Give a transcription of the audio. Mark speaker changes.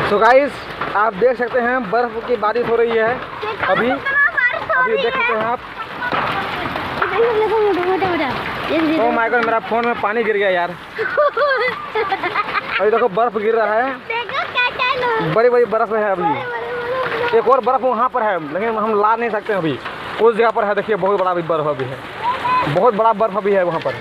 Speaker 1: तो गाइस आप देख सकते हैं बर्फ की बारिश हो रही है अभी देख सकते हैं आप। ओ माय गॉड, मेरा फोन में पानी गिर गया यार। अभी देखो बर्फ गिर रहा है, बड़ी बड़ी बर्फ है। अभी एक और बर्फ वहाँ पर है लेकिन हम ला नहीं सकते अभी, उस जगह पर है। देखिए बहुत बड़ा भी बर्फ अभी है, बहुत बड़ा बर्फ अभी है वहाँ पर।